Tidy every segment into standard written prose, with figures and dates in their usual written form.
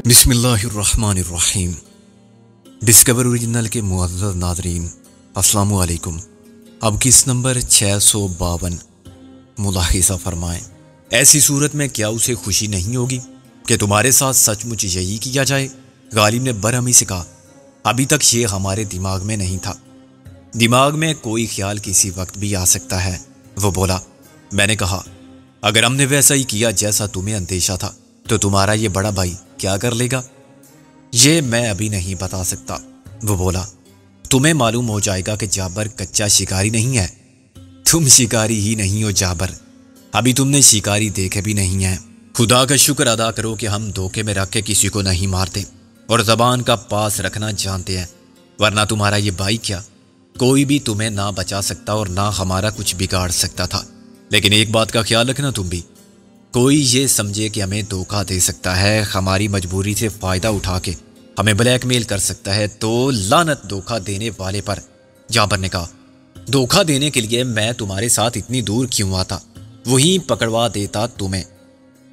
بسم اللہ الرحمن الرحیم۔ ڈسکور اوریجنل کے معزز ناظرین السلام علیکم۔ اب کس نمبر 652 ملاحظہ فرمائیں۔ ایسی صورت میں کیا اسے خوشی نہیں ہوگی کہ تمہارے ساتھ سچ مچ یہی کیا جائے؟ غالب نے برہمی سے کہا، ابھی تک یہ ہمارے دماغ میں نہیں تھا۔ دماغ میں کوئی خیال کسی وقت بھی آ سکتا ہے، وہ بولا۔ میں نے کہا، اگر ہم نے ویسا ہی کیا جیسا تمہیں اندیشہ تھا تو تمہارا یہ بڑا بھائی کیا کر لے گا؟ یہ میں ابھی نہیں بتا سکتا، وہ بولا۔ تمہیں معلوم ہو جائے گا کہ جابر کچا شکاری نہیں ہے۔ تم شکاری ہی نہیں ہو جابر، ابھی تم نے شکاری دیکھے بھی نہیں ہیں۔ خدا کا شکر ادا کرو کہ ہم دھوکے میں رکھ کے کسی کو نہیں مارتے اور زبان کا پاس رکھنا جانتے ہیں، ورنہ تمہارا یہ بھائی کیا کوئی بھی تمہیں نہ بچا سکتا اور نہ ہمارا کچھ بگاڑ سکتا تھا۔ لیکن ایک بات کا خیال رکھنا تم بھی، کوئی یہ سمجھے کہ ہمیں دھوکہ دے سکتا ہے، ہماری مجبوری سے فائدہ اٹھا کے ہمیں بلیک میل کر سکتا ہے، تو لعنت دھوکہ دینے والے پر۔ جابر نے کہا، دھوکہ دینے کے لیے میں تمہارے ساتھ اتنی دور کیوں آتا؟ وہیں پکڑوا دیتا تمہیں۔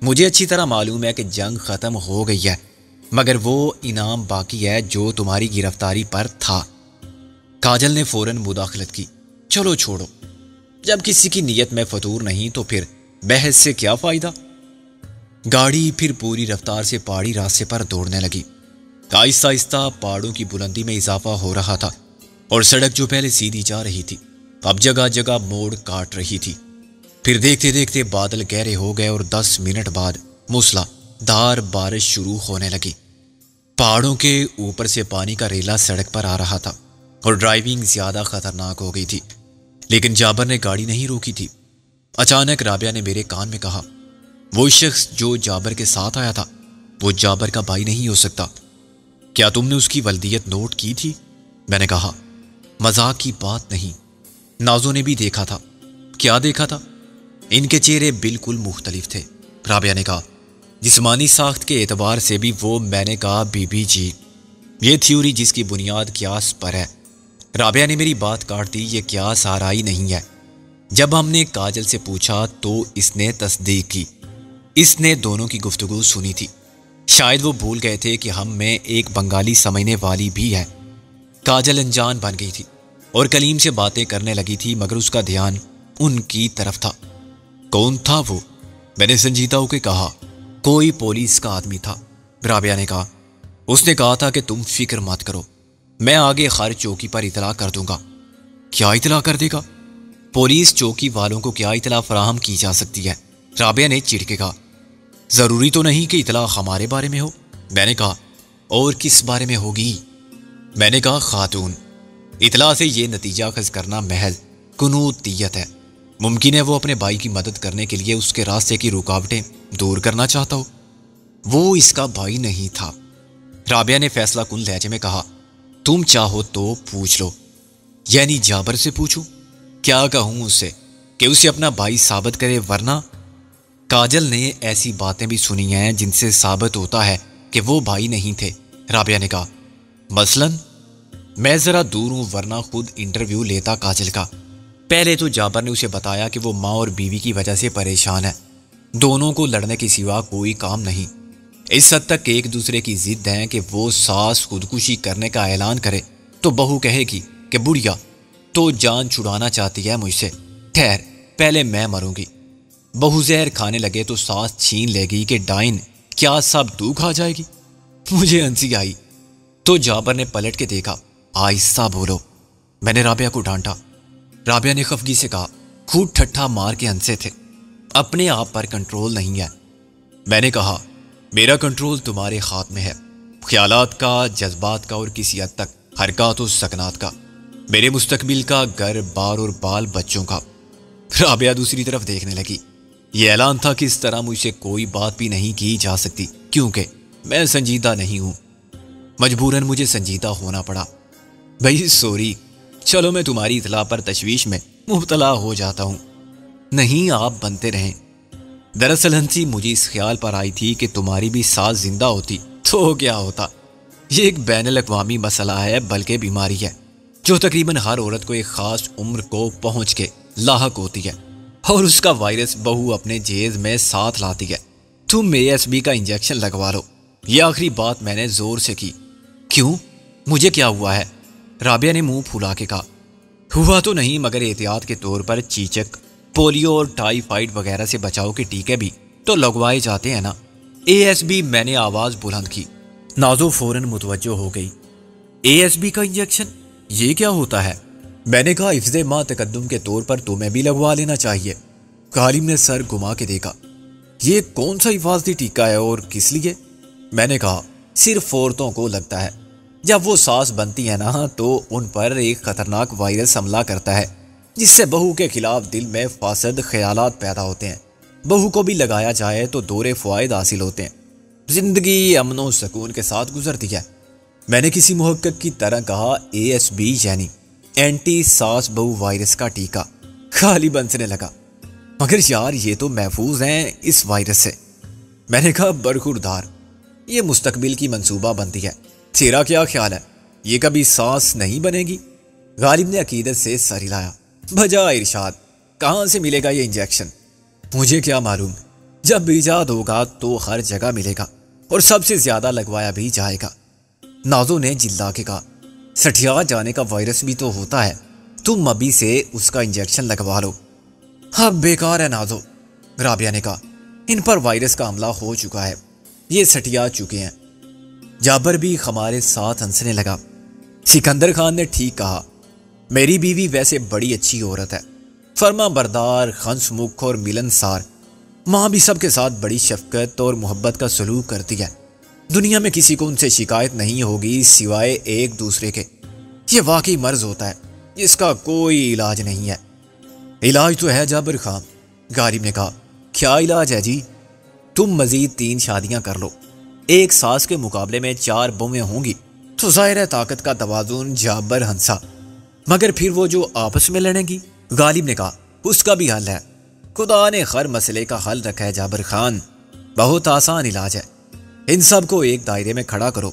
مجھے اچھی طرح معلوم ہے کہ جنگ ختم ہو گئی ہے، مگر وہ انعام باقی ہے جو تمہاری گرفتاری پر تھا۔ کاجل نے فوراً مداخلت کی، چلو چھوڑو، جب کسی کی نیت میں فطور نہیں تو پھر بحث سے کیا فائدہ؟ گاڑی پھر پوری رفتار سے پہاڑی راستے پر دوڑنے لگی۔ آہستہ آہستہ پہاڑوں کی بلندی میں اضافہ ہو رہا تھا اور سڑک جو پہلے سیدھی جا رہی تھی اب جگہ جگہ موڑ کاٹ رہی تھی۔ پھر دیکھتے دیکھتے بادل گہرے ہو گئے اور 10 منٹ بعد موسلا دھار بارش شروع ہونے لگی۔ پہاڑوں کے اوپر سے پانی کا ریلا سڑک پر آ رہا تھا اور ڈرائیونگ زیادہ خطرناک ہو گئی تھی، لیکن جابر نے گاڑی نہیں روکی تھی۔ اچانک رابعہ نے میرے کان میں کہا، وہ شخص جو جابر کے ساتھ آیا تھا وہ جابر کا بھائی نہیں ہو سکتا۔ کیا تم نے اس کی ولدیت نوٹ کی تھی؟ میں نے کہا، مذاق کی بات نہیں، نازو نے بھی دیکھا تھا۔ کیا دیکھا تھا؟ ان کے چہرے بالکل مختلف تھے۔ رابعہ نے کہا، جسمانی ساخت کے اعتبار سے بھی وہ۔ میں نے کہا، بی بی جی، یہ تھیوری جس کی بنیاد قیاس پر ہے۔ رابعہ نے میری بات کاٹ دی، یہ قیاس آرائی نہیں ہے۔ جب ہم نے کاجل سے پوچھا تو اس نے تصدیق کی۔ اس نے دونوں کی گفتگو سنی تھی۔ شاید وہ بھول گئے تھے کہ ہم میں ایک بنگالی سمجھنے والی بھی ہے۔ کاجل انجان بن گئی تھی اور کلیم سے باتیں کرنے لگی تھی، مگر اس کا دھیان ان کی طرف تھا۔ کون تھا وہ؟ میں نے سنجیدہ ہو کے کہا، کوئی پولیس کا آدمی تھا۔ رابعہ نے کہا، اس نے کہا تھا کہ تم فکر مت کرو، میں آگے خار چوکی پر اطلاع کر دوں گا۔ کیا اطلاع کر دے گا؟ پولیس چوکی والوں کو کیا اطلاع فراہم کی جا سکتی ہے؟ رابعہ نے چڑھ کے کہا، ضروری تو نہیں کہ اطلاع ہمارے بارے میں ہو۔ میں نے کہا، اور کس بارے میں ہوگی؟ میں نے کہا، خاتون۔ اطلاع سے یہ نتیجہ اخذ کرنا محض قنوطیت ہے۔ ممکن ہے وہ اپنے بھائی کی مدد کرنے کے لیے اس کے راستے کی رکاوٹیں دور کرنا چاہتا ہو۔ وہ اس کا بھائی نہیں تھا۔ رابعہ نے فیصلہ کن لہجے میں کہا، تم چاہو تو پوچھ لو۔ یعنی جابر سے پوچھوں؟ کیا کہوں اس سے کہ اسے اپنا بھائی ثابت کرے؟ ورنہ کاجل نے ایسی باتیں بھی سنی ہیں جن سے ثابت ہوتا ہے کہ وہ بھائی نہیں تھے۔ رابعہ نے کہا، مثلاً میں ذرا دور ہوں، ورنہ خود انٹرویو لیتا کاجل کا۔ پہلے تو جابر نے اسے بتایا کہ وہ ماں اور بیوی کی وجہ سے پریشان ہے، دونوں کو لڑنے کے سوا کوئی کام نہیں، اس حد تک ایک دوسرے کی ضد ہیں کہ وہ ساس خودکشی کرنے کا اعلان کرے تو بہو کہے گی کہ بڑھیا تو جان چھڑانا چاہتی ہے مجھ سے، ٹھہر پہلے میں مروں گی۔ بہو زہر کھانے لگے تو ساس چھین لے گی کہ ڈائن، کیا سب تو کھا جائے گی؟ مجھے ہنسی آئی تو جابر نے پلٹ کے دیکھا، آہستہ بولو۔ میں نے رابعہ کو ڈانٹا۔ رابعہ نے خفگی سے کہا، خود ٹھٹھا مار کے ہنسے تھے، اپنے آپ پر کنٹرول نہیں ہے۔ میں نے کہا، میرا کنٹرول تمہارے ہاتھ میں ہے، خیالات کا، جذبات کا اور کسی حد تک حرکات و سکنات کا، میرے مستقبل کا، گھر بار اور بال بچوں کا۔ رابعہ دوسری طرف دیکھنے لگی۔ یہ اعلان تھا کہ اس طرح مجھ سے کوئی بات بھی نہیں کی جا سکتی، کیونکہ میں سنجیدہ نہیں ہوں۔ مجبوراً مجھے سنجیدہ ہونا پڑا۔ بھائی سوری، چلو میں تمہاری اطلاع پر تشویش میں مبتلا ہو جاتا ہوں۔ نہیں، آپ بنتے رہیں۔ دراصل ہنسی مجھے اس خیال پر آئی تھی کہ تمہاری بھی ساس زندہ ہوتی تو کیا ہوتا۔ یہ ایک بین الاقوامی مسئلہ ہے، بلکہ بیماری ہے جو تقریباً ہر عورت کو ایک خاص عمر کو پہنچ کے لاحق ہوتی ہے، اور اس کا وائرس بہو اپنے جیز میں ساتھ لاتی ہے۔ تم ASB کا انجیکشن لگوا لو، یہ آخری بات میں نے زور سے کی۔ کیوں؟ مجھے کیا ہوا ہے؟ رابعہ نے منہ پھلا کے کہا۔ ہوا تو نہیں، مگر احتیاط کے طور پر چیچک، پولیو اور ٹائیفائڈ وغیرہ سے بچاؤ کے ٹیکے بھی تو لگوائے جاتے ہیں نا۔ اے ایس بی، میں نے آواز بلند کی۔ نازو فوراً متوجہ ہو گئی۔ اے ایس بی کا انجیکشن؟ یہ کیا ہوتا ہے؟ میں نے کہا حفظ ماں تقدم کے طور پر تمہیں بھی لگوا لینا چاہیے۔ غالب نے سر گھما کے دیکھا۔ یہ کون سا حفاظتی ٹیکہ ہے اور کس لیے؟ میں نے کہا صرف عورتوں کو لگتا ہے۔ جب وہ سانس بنتی ہے نا تو ان پر ایک خطرناک وائرس حملہ کرتا ہے جس سے بہو کے خلاف دل میں فاسد خیالات پیدا ہوتے ہیں۔ بہو کو بھی لگایا جائے تو دورے فوائد حاصل ہوتے ہیں، زندگی امن و سکون کے ساتھ گزرتی ہے۔ میں نے کسی محقق کی طرح کہا اے ایس بی یعنی اینٹی ساس بہو وائرس کا ٹیکہ۔ خالی بنسنے لگا۔ مگر یار یہ تو محفوظ ہیں اس وائرس سے۔ میں نے کہا برخوردار، یہ مستقبل کی منصوبہ بندی ہے، تیرا کیا خیال ہے؟ یہ کبھی سانس نہیں بنے گی؟ غالب نے عقیدت سے سر ہلایا۔ بجا ارشاد، کہاں سے ملے گا یہ انجیکشن؟ مجھے کیا معلوم، جب ایجاد ہوگا تو ہر جگہ ملے گا اور سب سے زیادہ لگوایا بھی جائے گا۔ نازو نے جلا کے کہا، سٹھیا جانے کا وائرس بھی تو ہوتا ہے، تم ابھی سے اس کا انجیکشن لگوا لو۔ اب بیکار ہے نازو، رابعہ نے کہا، ان پر وائرس کا حملہ ہو چکا ہے، یہ سٹیا چکے ہیں۔ جابر بھی ہمارے ساتھ ہنسنے لگا۔ سکندر خان نے ٹھیک کہا، میری بیوی ویسے بڑی اچھی عورت ہے، فرما بردار، ہنس مکھ اور ملنسار۔ ماں بھی سب کے ساتھ بڑی شفقت اور محبت کا سلوک کرتی ہے۔ دنیا میں کسی کو ان سے شکایت نہیں ہوگی سوائے ایک دوسرے کے۔ یہ واقعی مرض ہوتا ہے جس کا کوئی علاج نہیں ہے۔ علاج تو ہے جابر خان، غالب نے کہا۔ کیا علاج ہے جی؟ تم مزید 3 شادیاں کر لو، ایک ساس کے مقابلے میں 4 بویں ہوں گی تو ظاہر ہے طاقت کا توازن۔ جابر ہنسا۔ مگر پھر وہ جو آپس میں لڑیں گی؟ غالب نے کہا، اس کا بھی حل ہے۔ خدا نے ہر مسئلے کا حل رکھا ہے جابر خان، بہت آسان علاج ہے۔ ان سب کو ایک دائرے میں کھڑا کرو،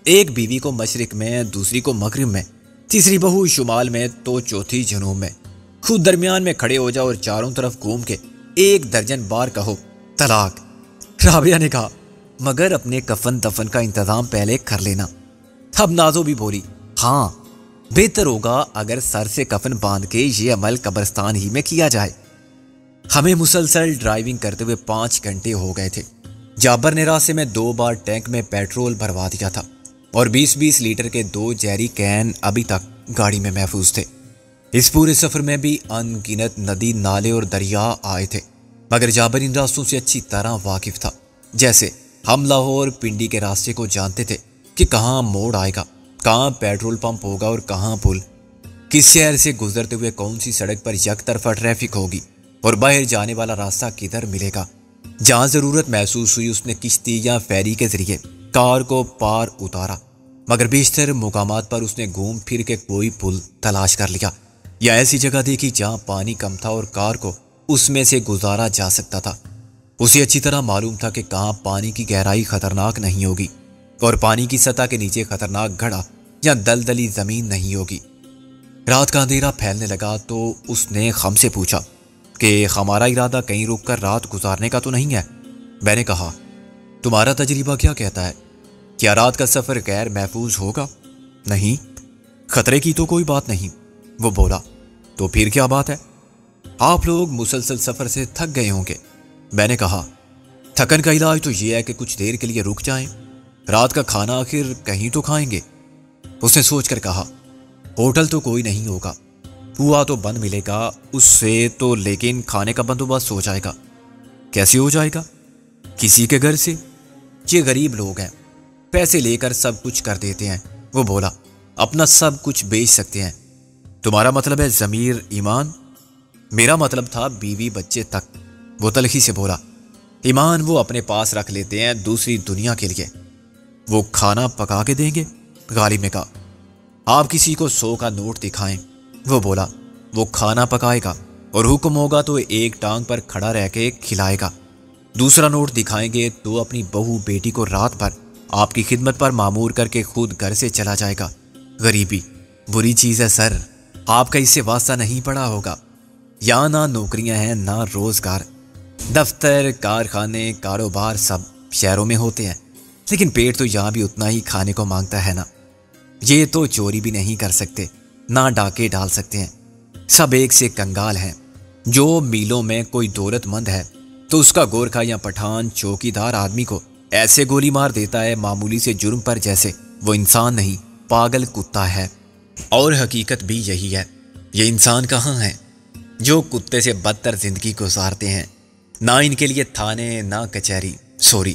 ایک بیوی کو مشرق میں، دوسری کو مغرب میں، تیسری بہو شمال میں تو چوتھی جنوب میں۔ خود درمیان میں کھڑے ہو جاؤ اور چاروں طرف گھوم کے 1 درجن بار کہو طلاق۔ رابعہ نے کہا، مگر اپنے کفن دفن کا انتظام پہلے کر لینا۔ اب نازو بھی بولی، ہاں بہتر ہوگا اگر سر سے کفن باندھ کے یہ عمل قبرستان ہی میں کیا جائے۔ ہمیں مسلسل ڈرائیونگ کرتے ہوئے 5 گھنٹے ہو گئے تھے۔ جابر نے راستے میں 2 بار ٹینک میں پیٹرول بھروا دیا تھا اور 20-20 لیٹر کے 2 جیری کین ابھی تک گاڑی میں محفوظ تھے۔ اس پورے سفر میں بھی ان گنت ندی، نالے اور دریا آئے تھے، مگر جابر ان راستوں سے اچھی طرح واقف تھا، جیسے ہم لاہور پنڈی کے راستے کو جانتے تھے کہ کہاں موڑ آئے گا، کہاں پیٹرول پمپ ہوگا اور کہاں پل، کس شہر سے گزرتے ہوئے کون سی سڑک پر یک طرفہ ٹریفک ہوگی اور باہر جانے والا راستہ کدھر ملے گا۔ جہاں ضرورت محسوس ہوئی اس نے کشتی یا فیری کے ذریعے کار کو پار اتارا، مگر بیشتر مقامات پر اس نے گھوم پھر کے کوئی پل تلاش کر لیا یا ایسی جگہ دیکھی جہاں پانی کم تھا اور کار کو اس میں سے گزارا جا سکتا تھا۔ اسے اچھی طرح معلوم تھا کہ کہاں پانی کی گہرائی خطرناک نہیں ہوگی اور پانی کی سطح کے نیچے خطرناک گڑھا یا دلدلی زمین نہیں ہوگی۔ رات کا اندھیرا پھیلنے لگا تو اس نے ہم سے پوچھا کہ ہمارا ارادہ کہیں رک کر رات گزارنے کا تو نہیں ہے؟ میں نے کہا، تمہارا تجربہ کیا کہتا ہے؟ کیا رات کا سفر غیر محفوظ ہوگا؟ نہیں، خطرے کی تو کوئی بات نہیں۔ وہ بولا، تو پھر کیا بات ہے؟ آپ لوگ مسلسل سفر سے تھک گئے ہوں گے۔ میں نے کہا، تھکن کا علاج تو یہ ہے کہ کچھ دیر کے لیے رک جائیں، رات کا کھانا آخر کہیں تو کھائیں گے۔ اس نے سوچ کر کہا، ہوٹل تو کوئی نہیں ہوگا، ہوا تو بند ملے گا اس سے تو، لیکن کھانے کا بندوبست ہو جائے گا۔ کیسے ہو جائے گا؟ کسی کے گھر سے۔ یہ غریب لوگ ہیں، پیسے لے کر سب کچھ کر دیتے ہیں۔ وہ بولا، اپنا سب کچھ بیچ سکتے ہیں۔ تمہارا مطلب ہے ضمیر، ایمان؟ میرا مطلب تھا بیوی بچے تک۔ وہ تلخی سے بولا، ایمان وہ اپنے پاس رکھ لیتے ہیں دوسری دنیا کے لیے۔ وہ کھانا پکا کے دیں گے؟ غالب نے کہا، آپ کسی کو 100 کا نوٹ دکھائیں۔ وہ بولا، وہ کھانا پکائے گا اور حکم ہوگا تو ایک ٹانگ پر کھڑا رہ کے کھلائے گا۔ دوسرا نوٹ دکھائیں گے تو اپنی بہو بیٹی کو رات بھر آپ کی خدمت پر معمور کر کے خود گھر سے چلا جائے گا۔ غریبی بری چیز ہے سر، آپ کا اس سے واسطہ نہیں پڑا ہوگا۔ یہاں نہ نوکریاں ہیں نہ روزگار، دفتر، کارخانے، کاروبار سب شہروں میں ہوتے ہیں، لیکن پیٹ تو یہاں بھی اتنا ہی کھانے کو مانگتا ہے نا۔ یہ تو چوری بھی نہیں کر سکتے، نہ ڈاکے ڈال سکتے ہیں، سب ایک سے کنگال ہیں۔ جو میلوں میں کوئی دولت مند ہے تو اس کا گورکھا یا پٹھان چوکیدار آدمی کو ایسے گولی مار دیتا ہے معمولی سے جرم پر، جیسے وہ انسان نہیں پاگل کتا ہے۔ اور حقیقت بھی یہی ہے، یہ انسان کہاں ہیں جو کتے سے بدتر زندگی گزارتے ہیں؟ نہ ان کے لیے تھانے نہ کچہری۔ سوری،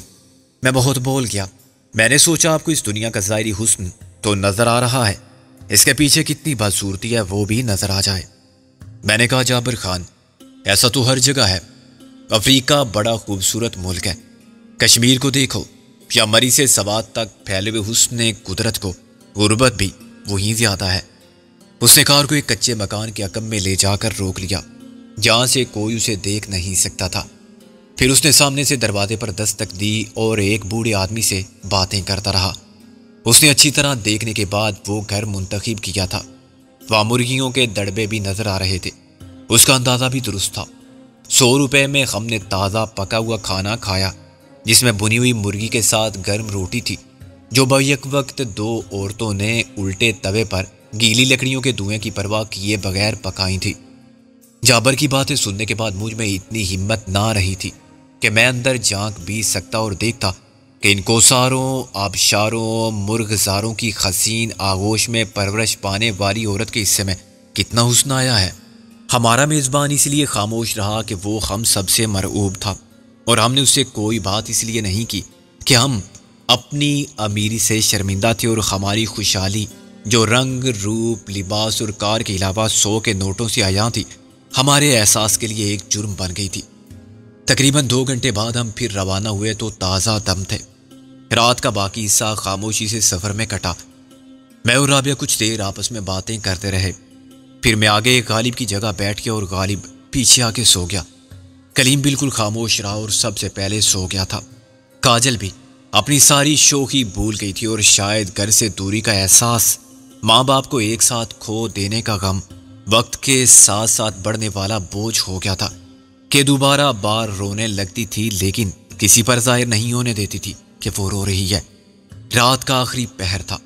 میں بہت بول گیا۔ میں نے سوچا آپ کو اس دنیا کا ظاہری حسن تو نظر آ رہا ہے، اس کے پیچھے کتنی بدصورتی ہے وہ بھی نظر آ جائے۔ میں نے کہا جابر خان، ایسا تو ہر جگہ ہے، افریقہ بڑا خوبصورت ملک ہے، کشمیر کو دیکھو، یا مری سے سوات تک پھیلے ہوئے حسن قدرت کو، غربت بھی وہیں زیادہ ہے۔ اس نے کار کو ایک کچے مکان کے عقب میں لے جا کر روک لیا، جہاں سے کوئی اسے دیکھ نہیں سکتا تھا۔ پھر اس نے سامنے سے دروازے پر دستک دی اور ایک بوڑھے آدمی سے باتیں کرتا رہا۔ اس نے اچھی طرح دیکھنے کے بعد وہ گھر منتخب کیا تھا۔ وہاں مرغیوں کے دڑبے بھی نظر آ رہے تھے۔ اس کا اندازہ بھی درست تھا۔ 100 روپے میں ہم نے تازہ پکا ہوا کھانا کھایا، جس میں بنی ہوئی مرغی کے ساتھ گرم روٹی تھی، جو بیک وقت 2 عورتوں نے الٹے توے پر گیلی لکڑیوں کے دھوئیں کی پرواہ کیے بغیر پکائی تھی۔ جابر کی باتیں سننے کے بعد مجھ میں اتنی ہمت نہ رہی تھی کہ میں اندر جھانک بھی سکتا اور دیکھتا کہ ان کوساروں، آبشاروں، مرغزاروں کی حسین آغوش میں پرورش پانے والی عورت کے حصے میں کتنا حسن آیا ہے۔ ہمارا میزبان اس لیے خاموش رہا کہ وہ ہم سب سے مرعوب تھا، اور ہم نے اس سے کوئی بات اس لیے نہیں کی کہ ہم اپنی امیری سے شرمندہ تھے، اور ہماری خوشحالی جو رنگ، روپ، لباس اور کار کے علاوہ 100 کے نوٹوں سے عیاں تھی، ہمارے احساس کے لیے ایک جرم بن گئی تھی۔ تقریباً 2 گھنٹے بعد ہم پھر روانہ ہوئے تو تازہ دم تھے۔ رات کا باقی حصہ خاموشی سے سفر میں کٹا۔ میں اور رابعہ کچھ دیر آپس میں باتیں کرتے رہے، پھر میں آگے غالب کی جگہ بیٹھ گیا اور غالب پیچھے آ کے سو گیا۔ کلیم بالکل خاموش رہا اور سب سے پہلے سو گیا تھا۔ کاجل بھی اپنی ساری شوخی بھول گئی تھی، اور شاید گھر سے دوری کا احساس، ماں باپ کو ایک ساتھ کھو دینے کا غم، وقت کے ساتھ ساتھ بڑھنے والا بوجھ ہو گیا تھا کہ دوبارہ بار رونے لگتی تھی، لیکن کسی پر ظاہر نہیں ہونے دیتی تھی کہ وہ رو رہی ہے۔ رات کا آخری پہر تھا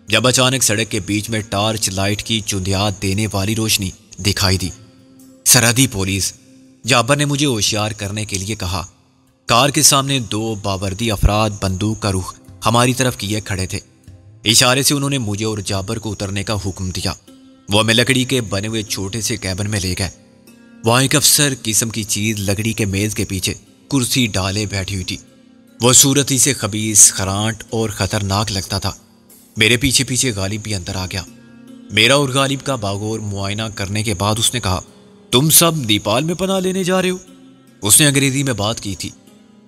جب اچانک سڑک کے بیچ میں ٹارچ لائٹ کی چندیات دینے والی روشنی دکھائی دی۔ سرحدی پولیس، جابر نے مجھے ہوشیار کرنے کے لیے کہا۔ کار کے سامنے 2 باوردی افراد بندوق کا رخ ہماری طرف کیے کھڑے تھے۔ اشارے سے انہوں نے مجھے اور جابر کو اترنے کا حکم دیا۔ وہ ہمیں لکڑی کے بنے ہوئے چھوٹے سے کیبن میں لے گئے۔ وہاں ایک افسر قسم کی چیز لکڑی کے میز کے پیچھے کرسی ڈالے بیٹھی ہوئی تھی۔ وہ صورت ہی سے خبیث، خرانٹ اور خطرناک لگتا تھا۔ میرے پیچھے پیچھے غالب بھی اندر آ گیا۔ میرا اور غالب کا باغور معائنہ کرنے کے بعد اس نے کہا، تم سب نیپال میں پناہ لینے جا رہے ہو؟ اس نے انگریزی میں بات کی تھی۔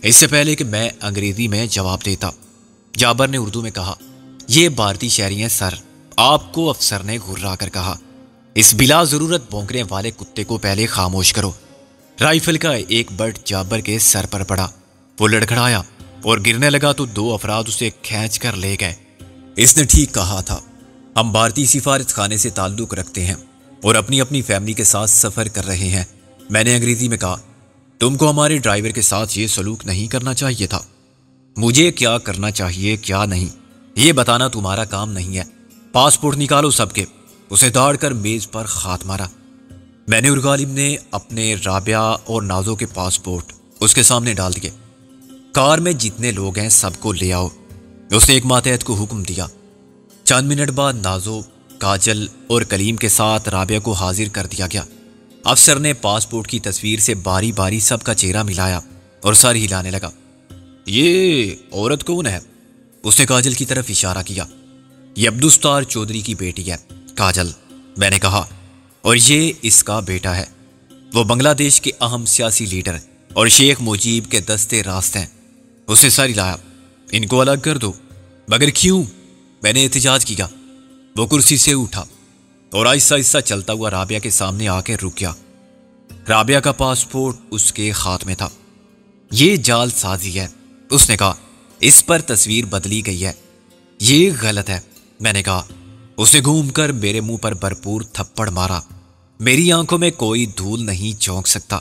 اس سے پہلے کہ میں انگریزی میں جواب دیتا، جابر نے اردو میں کہا، یہ بھارتی شہری ہیں سر۔ آپ کو افسر نے گھرا کر کہا، اس بلا ضرورت بھونکنے والے کتے کو پہلے خاموش کرو۔ رائفل کا ایک بٹ جابر کے سر پر پڑا، وہ لڑکھڑایا اور گرنے لگا تو 2 افراد اسے کھینچ کر لے گئے۔ اس نے ٹھیک کہا تھا، ہم بھارتی سفارت خانے سے تعلق رکھتے ہیں اور اپنی اپنی فیملی کے ساتھ سفر کر رہے ہیں۔ میں نے انگریزی میں کہا، تم کو ہمارے ڈرائیور کے ساتھ یہ سلوک نہیں کرنا چاہیے تھا۔ مجھے کیا کرنا چاہیے کیا نہیں، یہ بتانا تمہارا کام نہیں ہے۔ پاسپورٹ نکالو سب کے۔ اسے داڑ کر میز پر ہاتھ مارا۔ میں نے اور غالب نے اپنے، رابعہ اور نازو کے پاسپورٹ اس کے سامنے ڈال دیے۔ کار میں جتنے لوگ ہیں سب کو لے آؤ، اس نے ایک ماتحت کو حکم دیا۔ چند منٹ بعد نازو، کاجل اور کلیم کے ساتھ رابعہ کو حاضر کر دیا گیا۔ افسر نے پاسپورٹ کی تصویر سے باری باری سب کا چہرہ ملایا اور سر ہلانے لگا۔ یہ عورت کون ہے؟ اس نے کاجل کی طرف اشارہ کیا۔ یہ عبدالستار چودھری کی بیٹی ہے، کاجل، میں نے کہا، اور یہ اس کا بیٹا ہے۔ وہ بنگلہ دیش کے اہم سیاسی لیڈر اور شیخ مجیب کے دستے راست ہیں۔ اس نے سر ہلایا۔ ان کو الگ کر دو۔ مگر کیوں؟ میں نے احتجاج کیا۔ وہ کرسی سے اٹھا اور آہستہ آہستہ چلتا ہوا رابعہ کے سامنے آ کے رک گیا۔ رابعہ کا پاسپورٹ اس کے ہاتھ میں تھا۔ یہ جال سازی ہے، اس نے کہا، اس پر تصویر بدلی گئی ہے، یہ غلط ہے، میں نے کہا۔ اس نے گھوم کر میرے منہ پر بھرپور تھپڑ مارا۔ میری آنکھوں میں کوئی دھول نہیں جھونک سکتا۔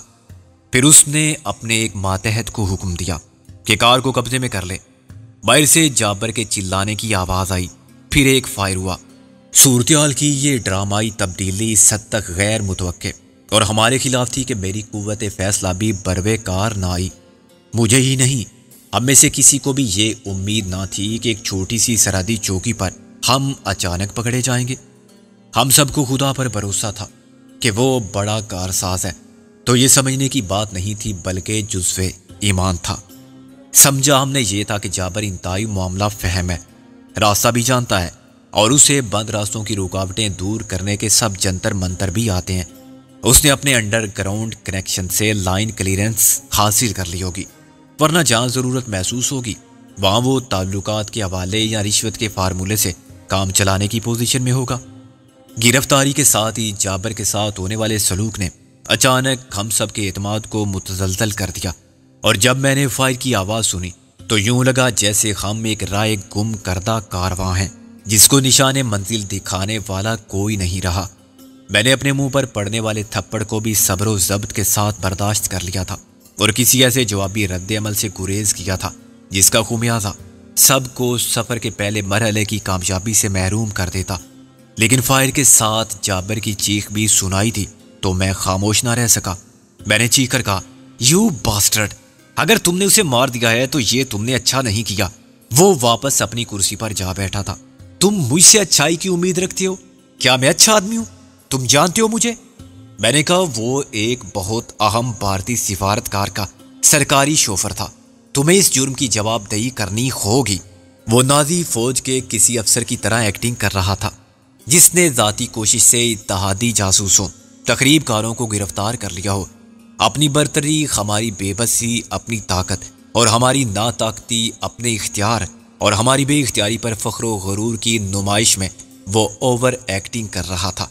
پھر اس نے اپنے ایک ماتحت کو حکم دیا کہ کار کو قبضے میں کر لے۔ باہر سے جابر کے چلانے کی آواز آئی، پھر ایک فائر ہوا۔ صورتحال کی یہ ڈرامائی تبدیلی اس حد تک غیر متوقع اور ہمارے خلاف تھی کہ میری قوت فیصلہ بھی بروے کار نہ آئی۔ مجھے ہی نہیں، ہم میں سے کسی کو بھی یہ امید نہ تھی کہ ایک چھوٹی سی سرحدی چوکی پر ہم اچانک پکڑے جائیں گے۔ ہم سب کو خدا پر بھروسہ تھا کہ وہ بڑا کارساز ہے، تو یہ سمجھنے کی بات نہیں تھی بلکہ جزو ایمان تھا۔ سمجھا ہم نے یہ تھا کہ جابر انتہائی معاملہ فہم ہے، راستہ بھی جانتا ہے اور اسے بند راستوں کی رکاوٹیں دور کرنے کے سب جنتر منتر بھی آتے ہیں۔ اس نے اپنے انڈر گراؤنڈ کنیکشن سے لائن کلیئرنس حاصل کر لی ہوگی، ورنہ جہاں ضرورت محسوس ہوگی وہاں وہ تعلقات کے حوالے یا رشوت کے فارمولے سے کام چلانے کی پوزیشن میں ہوگا۔ گرفتاری کے ساتھ ہی جابر کے ساتھ ہونے والے سلوک نے اچانک ہم سب کے اعتماد کو متزلزل کر دیا، اور جب میں نے فائر کی آواز سنی تو یوں لگا جیسے ہم ایک رائے گم کردہ کارواں ہیں جس کو نشان منزل دکھانے والا کوئی نہیں رہا۔ میں نے اپنے منہ پر پڑنے والے تھپڑ کو بھی صبر و ضبط کے ساتھ برداشت کر لیا تھا اور کسی ایسے جوابی رد عمل سے گریز کیا تھا جس کا خمیازہ سب کو سفر کے پہلے مرحلے کی کامیابی سے محروم کر دیتا۔ لیکن فائر کے ساتھ جابر کی چیخ بھی سنائی تھی تو میں خاموش نہ رہ سکا۔ میں نے چیخ کر کہا، یو باسٹرڈ، اگر تم نے اسے مار دیا ہے تو یہ تم نے اچھا نہیں کیا۔ وہ واپس اپنی کرسی پر جا بیٹھا تھا۔ تم مجھ سے اچھائی کی امید رکھتے ہو؟ کیا میں اچھا آدمی ہوں؟ تم جانتے ہو مجھے؟ میں نے کہا، وہ ایک بہت اہم بھارتی سفارتکار کا سرکاری شوفر تھا، تمہیں اس جرم کی جواب دہی کرنی ہوگی۔ وہ نازی فوج کے کسی افسر کی طرح ایکٹنگ کر رہا تھا جس نے ذاتی کوشش سے اتحادی جاسوسوں، تخریب کاروں کو گرفتار کر لیا ہو۔ اپنی برتری، ہماری بے بسی اپنی طاقت اور ہماری ناطاقتی اپنے اختیار اور ہماری بے اختیاری پر فخر و غرور کی نمائش میں وہ اوور ایکٹنگ کر رہا تھا۔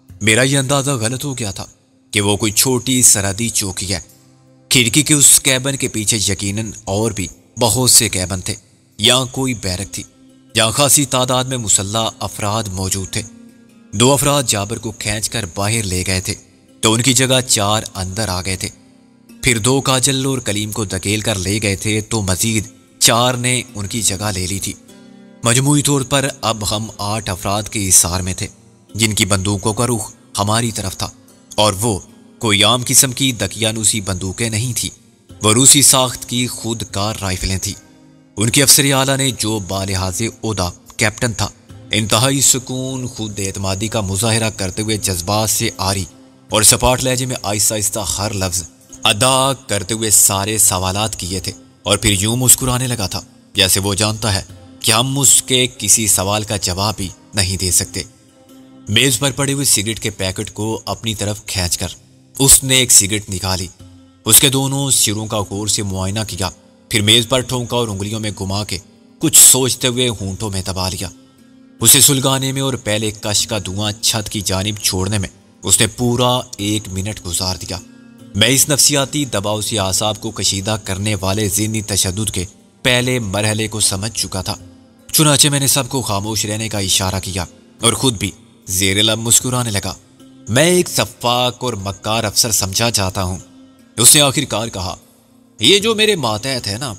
میرا یہ اندازہ غلط ہو گیا تھا کہ وہ کوئی چھوٹی سرحدی چوکی ہے۔ کھڑکی کے اس کیبن کے پیچھے یقیناً اور بھی بہت سے کیبن تھے۔ یہاں کوئی بیرک تھی جہاں خاصی تعداد میں مسلح افراد موجود تھے۔ 2 افراد جابر کو کھینچ کر باہر لے گئے تھے تو ان کی جگہ 4 اندر آ گئے تھے۔ پھر 2 کاجل اور کلیم کو دھکیل کر لے گئے تھے تو مزید 4 نے ان کی جگہ لے لی تھی۔ مجموعی طور پر اب ہم 8 افراد کے احاطے میں تھے جن کی بندوقوں کا رخ ہماری طرف تھا، اور وہ کوئی عام قسم کی دقیانوسی بندوقیں نہیں تھی، وہ روسی ساخت کی خود کار رائفلیں تھیں۔ ان کے افسر اعلیٰ نے، جو بالحاظ عہدہ کیپٹن تھا، انتہائی سکون، خود اعتمادی کا مظاہرہ کرتے ہوئے جذبات سے آری اور سپاٹ لہجے میں آہستہ آہستہ ہر لفظ ادا کرتے ہوئے سارے سوالات کیے تھے، اور پھر یوں مسکرانے لگا تھا جیسے وہ جانتا ہے کہ ہم اس کے کسی سوال کا جواب بھی نہیں دے سکتے۔ میز پر پڑے ہوئے سگریٹ کے پیکٹ کو اپنی طرف کھینچ کر اس نے ایک سگریٹ نکالی، اس کے دونوں سروں کا غور سے معائنہ کیا، پھر میز پر ٹھونکا اور انگلیوں میں گھما کے کچھ سوچتے ہوئے ہونٹوں میں دبا لیا۔ اسے سلگانے میں اور پہلے کش کا دھواں چھت کی جانب چھوڑنے میں اس نے پورا 1 منٹ گزار دیا۔ میں اس نفسیاتی دباؤ سے اعصاب کو کشیدہ کرنے والے ذہنی تشدد کے پہلے مرحلے کو سمجھ چکا تھا، چنانچہ میں نے سب کو خاموش رہنے کا اشارہ کیا اور خود بھی زیر لب مسکرانے لگا۔ میں ایک سفاک اور مکار افسر سمجھا جاتا ہوں، اس نے آخر کار کہا۔ یہ جو میرے ماتحت ہے نا،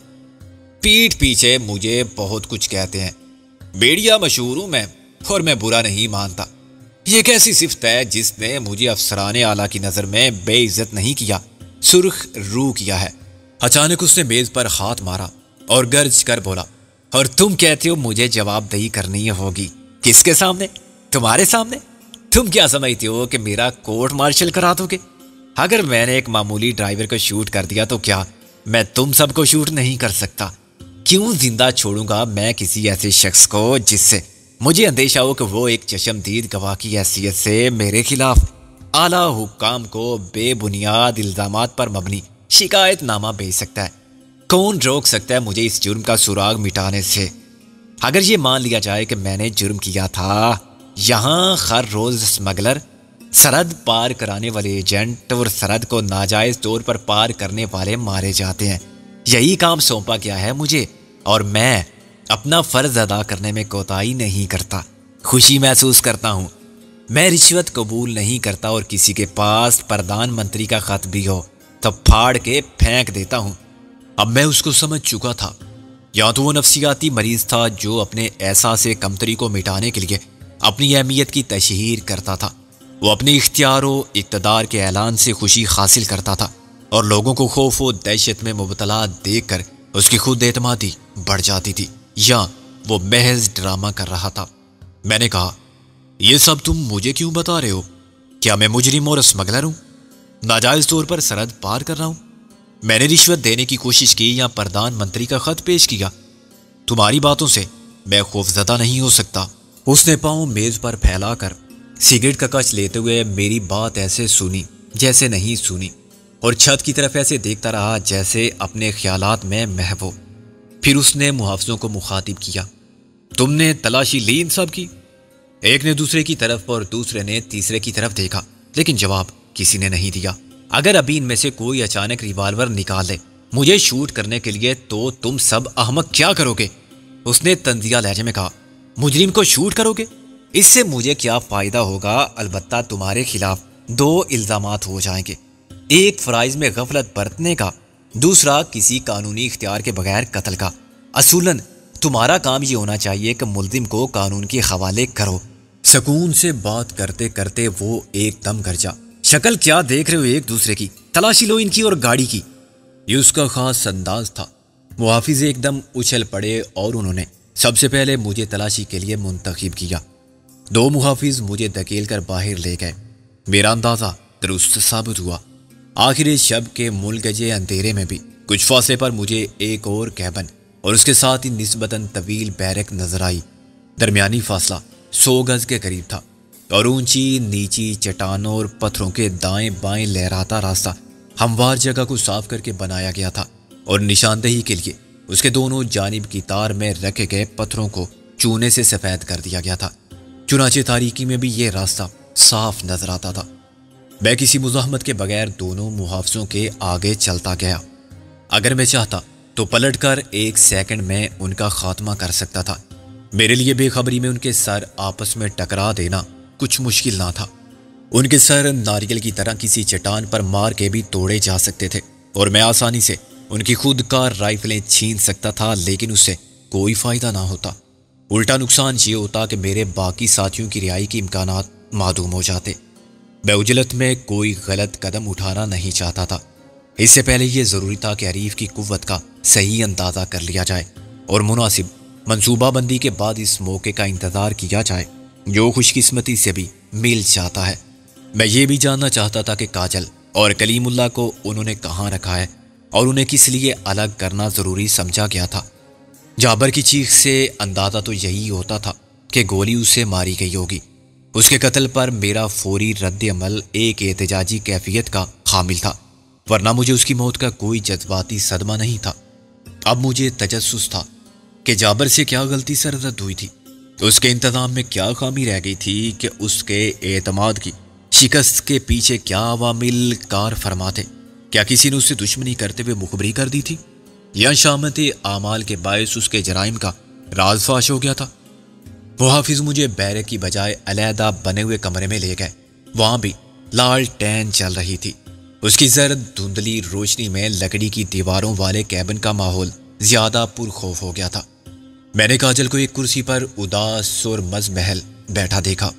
پیٹھ پیچھے مجھے بہت کچھ کہتے ہیں، بیڑیا مشہور ہوں میں، اور میں برا نہیں مانتا۔ یہ ایک ایسی صفت ہے جس نے مجھے افسران اعلیٰ کی نظر میں بے عزت نہیں کیا، سرخ رو کیا ہے۔ اچانک اس نے میز پر ہاتھ مارا اور گرج کر بولا، اور تم کہتے ہو مجھے جواب دہی کرنی ہوگی؟ کس کے سامنے؟ تمہارے سامنے؟ تم کیا سمجھتے ہو کہ میرا کورٹ مارشل کرا دو گے؟ اگر میں نے ایک معمولی ڈرائیور کو شوٹ کر دیا تو کیا میں تم سب کو شوٹ نہیں کر سکتا؟ کیوں زندہ چھوڑوں گا میں کسی ایسے شخص کو جس سے مجھے اندیشہ ہو کہ وہ ایک چشمدید گواہ کی حیثیت سے میرے خلاف اعلیٰ حکام کو بے بنیاد الزامات پر مبنی شکایت نامہ بھیج سکتا ہے؟ کون روک سکتا ہے مجھے اس جرم کا سراغ مٹانے سے؟ اگر یہ مان لیا جائے کہ میں نے جرم کیا تھا، یہاں ہر روز اسمگلر، سرحد پار کرانے والے ایجنٹ اور سرحد کو ناجائز طور پر پار کرنے والے مارے جاتے ہیں۔ یہی کام سونپا گیا ہے مجھے، اور میں اپنا فرض ادا کرنے میں کوتاہی نہیں کرتا، خوشی محسوس کرتا ہوں۔ میں رشوت قبول نہیں کرتا، اور کسی کے پاس پردھان منتری کا خط بھی ہو تو پھاڑ کے پھینک دیتا ہوں۔ اب میں اس کو سمجھ چکا تھا یا تو وہ نفسیاتی مریض تھا جو اپنے احساس کمتری کو مٹانے کے لیے اپنی اہمیت کی تشہیر کرتا تھا۔ وہ اپنے اختیار و اقتدار کے اعلان سے خوشی حاصل کرتا تھا اور لوگوں کو خوف و دہشت میں مبتلا دیکھ کر اس کی خود اعتمادی بڑھ جاتی تھی، یا وہ محض ڈرامہ کر رہا تھا۔ میں نے کہا، یہ سب تم مجھے کیوں بتا رہے ہو؟ کیا میں مجرم اور اسمگلر ہوں؟ ناجائز طور پر سرحد پار کر رہا ہوں؟ میں نے رشوت دینے کی کوشش کی یا پردھان منتری کا خط پیش کیا؟ تمہاری باتوں سے میں خوفزدہ نہیں ہو سکتا۔ اس نے پاؤں میز پر پھیلا کر سگریٹ کا کچ لیتے ہوئے میری بات ایسے سنی جیسے نہیں سنی، اور چھت کی طرف ایسے دیکھتا رہا جیسے اپنے خیالات میں محو۔ پھر اس نے محافظوں کو مخاطب کیا، تم نے تلاشی لی ان سب کی؟ ایک نے دوسرے کی طرف اور دوسرے نے تیسرے کی طرف دیکھا، لیکن جواب کسی نے نہیں دیا۔ اگر ابھی ان میں سے کوئی اچانک ریوالور نکال لے مجھے شوٹ کرنے کے لیے تو تم سب احمق کیا کرو گے؟ اس نے طنزیہ لہجے میں کہا، مجرم کو شوٹ کرو گے؟ اس سے مجھے کیا فائدہ ہوگا؟ البتہ تمہارے خلاف 2 الزامات ہو جائیں گے، ایک فرائض میں غفلت برتنے کا، دوسرا کسی قانونی اختیار کے بغیر قتل کا۔ اصولاً تمہارا کام یہ ہونا چاہیے کہ ملزم کو قانون کے حوالے کرو۔ سکون سے بات کرتے کرتے وہ ایک دم گرجا، شکل کیا دیکھ رہے ہو ایک دوسرے کی؟ تلاشی لو ان کی اور گاڑی کی۔ یہ اس کا خاص انداز تھا۔ محافظ ایک دم اچھل پڑے اور انہوں نے سب سے پہلے مجھے تلاشی کے لیے منتخب کیا۔ 2 محافظ مجھے دھکیل کر باہر لے گئے۔ میرا اندازہ درست ثابت ہوا۔ آخر شب کے ملگجے اندھیرے میں بھی کچھ فاصلے پر مجھے ایک اور کیبن اور اس کے ساتھ ہی نسبتاً طویل بیرک نظر آئی۔ درمیانی فاصلہ 100 گز کے قریب تھا اور اونچی نیچی چٹانوں اور پتھروں کے دائیں بائیں لہراتا راستہ ہموار جگہ کو صاف کر کے بنایا گیا تھا، اور نشاندہی کے لیے اس کے دونوں جانب کی تار میں رکھے گئے پتھروں کو چونے سے سفید کر دیا گیا تھا۔ چنانچہ تاریکی میں بھی یہ راستہ صاف نظر آتا تھا۔ میں کسی مزاحمت کے بغیر دونوں محافظوں کے آگے چلتا گیا۔ اگر میں چاہتا تو پلٹ کر 1 سیکنڈ میں ان کا خاتمہ کر سکتا تھا۔ میرے لیے بے خبری میں ان کے سر آپس میں ٹکرا دینا کچھ مشکل نہ تھا۔ ان کے سر ناریل کی طرح کسی چٹان پر مار کے بھی توڑے جا سکتے تھے، اور میں آسانی سے ان کی خود کار رائفلیں چھین سکتا تھا، لیکن اس سے کوئی فائدہ نہ ہوتا۔ الٹا نقصان یہ ہوتا کہ میرے باقی ساتھیوں کی رہائی کے امکانات معدوم ہو جاتے۔ میں عجلت میں کوئی غلط قدم اٹھانا نہیں چاہتا تھا۔ اس سے پہلے یہ ضروری تھا کہ حریف کی قوت کا صحیح اندازہ کر لیا جائے اور مناسب منصوبہ بندی کے بعد اس موقع کا انتظار کیا جائے جو خوش قسمتی سے بھی مل جاتا ہے۔ میں یہ بھی جاننا چاہتا تھا کہ کاجل اور کلیم اللہ کو انہوں نے کہاں رکھا ہے اور انہیں کس لیے الگ کرنا ضروری سمجھا گیا تھا۔ جابر کی چیخ سے اندازہ تو یہی ہوتا تھا کہ گولی اسے ماری گئی ہوگی۔ اس کے قتل پر میرا فوری رد عمل ایک احتجاجی کیفیت کا حامل تھا، ورنہ مجھے اس کی موت کا کوئی جذباتی صدمہ نہیں تھا۔ اب مجھے تجسس تھا کہ جابر سے کیا غلطی سرزد ہوئی تھی، اس کے انتظام میں کیا خامی رہ گئی تھی کہ اس کے اعتماد کی شکست کے پیچھے کیا عوامل کار فرما تھے۔ کیا کسی نے اس سے دشمنی کرتے ہوئے مخبری کر دی تھی، یا شامت اعمال کے باعث اس کے جرائم کا راز فاش ہو گیا تھا؟ محافظ مجھے بیرک کی بجائے علیحدہ بنے ہوئے کمرے میں لے گئے۔ وہاں بھی لال ٹین چل رہی تھی۔ اس کی زرد دھندلی روشنی میں لکڑی کی دیواروں والے کیبن کا ماحول زیادہ پرخوف ہو گیا تھا۔ میں نے کاجل کو ایک کرسی پر اداس اور مزمحل بیٹھا دیکھا۔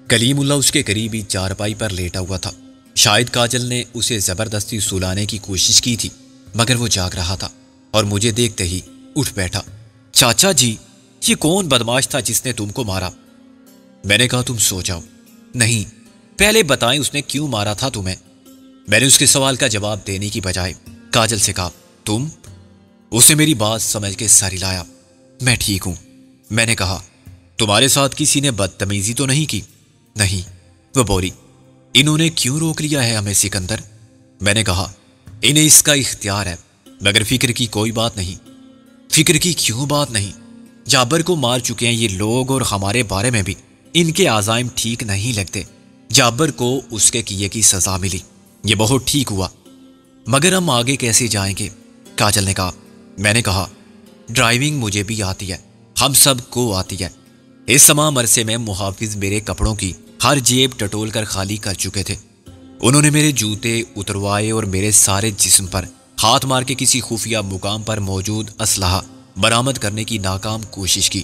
کلیم اللہ اس کے قریبی چارپائی پر لیٹا ہوا تھا۔ شاید کاجل نے اسے زبردستی سلانے کی کوشش کی تھی، مگر وہ جاگ رہا تھا اور مجھے دیکھتے ہی اٹھ بیٹھا۔ چاچا جی، یہ کون بدماش تھا جس نے تم کو مارا؟ میں نے کہا، تم سو جاؤ۔ نہیں، پہلے بتائیں اس نے کیوں مارا تھا تمہیں؟ میں نے اس کے سوال کا جواب دینے کی بجائے کاجل سے کہا، تم؟ اس نے میری بات سمجھ کے سر ہلایا۔ میں ٹھیک ہوں، میں نے کہا۔ تمہارے ساتھ کسی نے بدتمیزی تو نہیں کی؟ نہیں، وہ بولی۔ انہوں نے کیوں روک لیا ہے ہمیں سکندر؟ میں نے کہا، انہیں اس کا اختیار ہے، مگر فکر کی کوئی بات نہیں۔ فکر کی کیوں بات نہیں؟ جابر کو مار چکے ہیں یہ لوگ، اور ہمارے بارے میں بھی ان کے عزائم ٹھیک نہیں لگتے۔ جابر کو اس کے کیے کی سزا ملی، یہ بہت ٹھیک ہوا، مگر ہم آگے کیسے جائیں گے؟ کاجل نے کہا۔ میں نے کہا، ڈرائیونگ مجھے بھی آتی ہے، ہم سب کو آتی ہے۔ اس تمام عرصے میں محافظ میرے کپڑوں کی ہر جیب ٹٹول کر خالی کر چکے تھے۔ انہوں نے میرے جوتے اتروائے اور میرے سارے جسم پر ہاتھ مار کے کسی خفیہ مقام پر موجود اسلحہ برآمد کرنے کی ناکام کوشش کی۔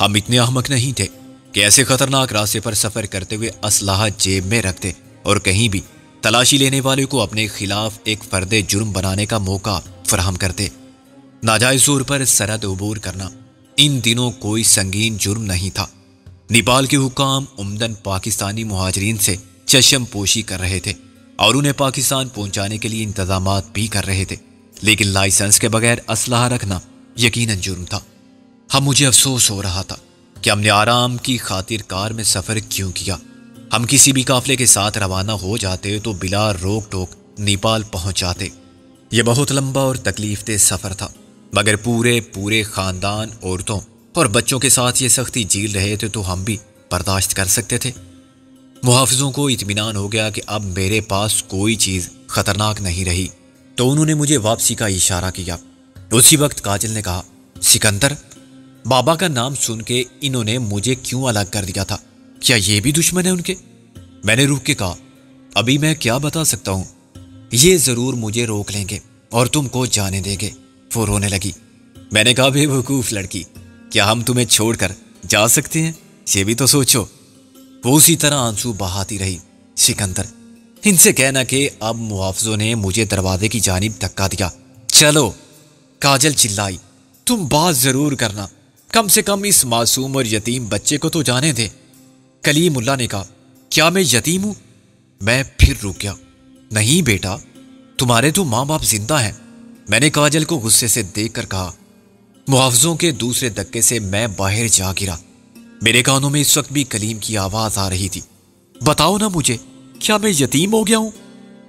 ہم اتنے احمق نہیں تھے کہ ایسے خطرناک راستے پر سفر کرتے ہوئے اسلحہ جیب میں رکھتے اور کہیں بھی تلاشی لینے والے کو اپنے خلاف ایک فرد جرم بنانے کا موقع فراہم کرتے۔ ناجائز طور پر سرحد عبور کرنا ان دنوں کوئی سنگین جرم نہیں تھا۔ نیپال کے حکام عمدن پاکستانی مہاجرین سے چشم پوشی کر رہے تھے اور انہیں پاکستان پہنچانے کے لیے انتظامات بھی کر رہے تھے، لیکن لائسنس کے بغیر اسلحہ رکھنا یقیناً جرم تھا۔ مجھے افسوس ہو رہا تھا کہ ہم نے آرام کی خاطر کار میں سفر کیوں کیا۔ ہم کسی بھی قافلے کے ساتھ روانہ ہو جاتے تو بلا روک ٹوک نیپال پہنچ جاتے۔ یہ بہت لمبا اور تکلیف دہ سفر تھا، مگر پورے خاندان، عورتوں اور بچوں کے ساتھ یہ سختی جھیل رہے تھے تو ہم بھی برداشت کر سکتے تھے۔ محافظوں کو اطمینان ہو گیا کہ اب میرے پاس کوئی چیز خطرناک نہیں رہی، تو انہوں نے مجھے واپسی کا اشارہ کیا۔ اسی وقت کاجل نے کہا، سکندر، بابا کا نام سن کے انہوں نے مجھے کیوں الگ کر دیا تھا؟ کیا یہ بھی دشمن ہے ان کے؟ میں نے روک کے کہا، ابھی میں کیا بتا سکتا ہوں، یہ ضرور مجھے روک لیں گے اور تم کو جانے دیں گے۔ وہ رونے لگی۔ میں نے کہا، بے وقوف لڑکی، کیا ہم تمہیں چھوڑ کر جا سکتے ہیں؟ یہ بھی تو سوچو۔ وہ اسی طرح آنسو بہاتی رہی۔ سکندر، ان سے کہنا کہ اب محافظوں نے مجھے دروازے کی جانب دھکا دیا۔ چلو، کاجل چلائی، تم بات ضرور کرنا، کم سے کم اس معصوم اور یتیم بچے کو تو جانے دے۔ کلیم اللہ نے کہا، کیا میں یتیم ہوں؟ میں پھر رک گیا۔ نہیں بیٹا، تمہارے تو ماں باپ زندہ ہیں، میں نے کاجل کو غصے سے دیکھ کر کہا۔ محافظوں کے دوسرے دھکے سے میں باہر جا گرا۔ میرے کانوں میں اس وقت بھی کلیم کی آواز آ رہی تھی، بتاؤ نا مجھے، کیا میں یتیم ہو گیا ہوں؟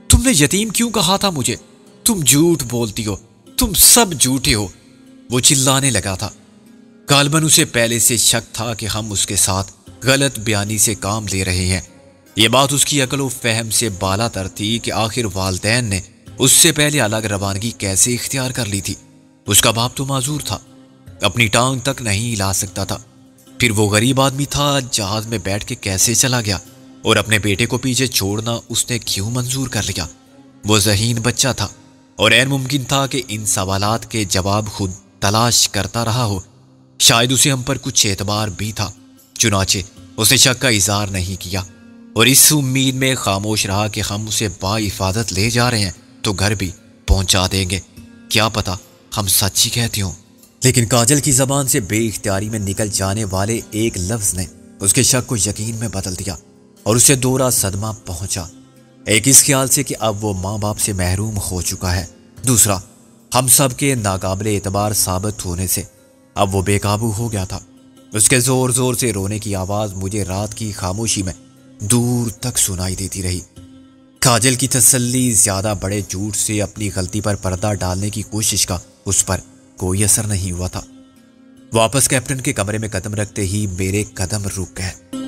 تم نے یتیم کیوں کہا تھا مجھے؟ تم جھوٹ بولتی ہو، تم سب جھوٹے ہو۔ وہ چلانے لگا تھا۔ غالباً اسے پہلے سے شک تھا کہ ہم اس کے ساتھ غلط بیانی سے کام لے رہے ہیں۔ یہ بات اس کی عقل و فہم سے بالا تر تھی کہ آخر والدین نے اس سے پہلے الگ روانگی کیسے اختیار کر لی تھی۔ اس کا باپ تو معذور تھا، اپنی ٹانگ تک نہیں ہلا سکتا تھا، پھر وہ غریب آدمی تھا، جہاز میں بیٹھ کے کیسے چلا گیا؟ اور اپنے بیٹے کو پیچھے چھوڑنا اس نے کیوں منظور کر لیا؟ وہ ذہین بچہ تھا اور عین ممکن تھا کہ ان سوالات کے جواب خود تلاش کرتا رہا ہو۔ شاید اسے ہم پر کچھ اعتبار بھی تھا، چنانچہ اس نے شک کا اظہار نہیں کیا اور اس امید میں خاموش رہا کہ ہم اسے با حفاظت لے جا رہے ہیں تو گھر بھی پہنچا دیں گے، کیا پتا ہم سچ ہی کہتے ہوں۔ لیکن کاجل کی زبان سے بے اختیاری میں نکل جانے والے ایک لفظ نے اس کے شک کو یقین میں بدل دیا اور اسے دوہرا صدمہ پہنچا۔ ایک اس خیال سے کہ اب وہ ماں باپ سے محروم ہو چکا ہے، دوسرا ہم سب کے ناقابل اعتبار ثابت ہونے سے اب وہ بے قابو ہو گیا تھا۔ اس کے زور زور سے رونے کی آواز مجھے رات کی خاموشی میں دور تک سنائی دیتی رہی۔ کاجل کی تسلی زیادہ بڑے جھوٹ سے اپنی غلطی پر پردہ ڈالنے کی کوشش کا اس پر کوئی اثر نہیں ہوا تھا۔ واپس کیپٹن کے کمرے میں قدم رکھتے ہی میرے قدم رک گئے۔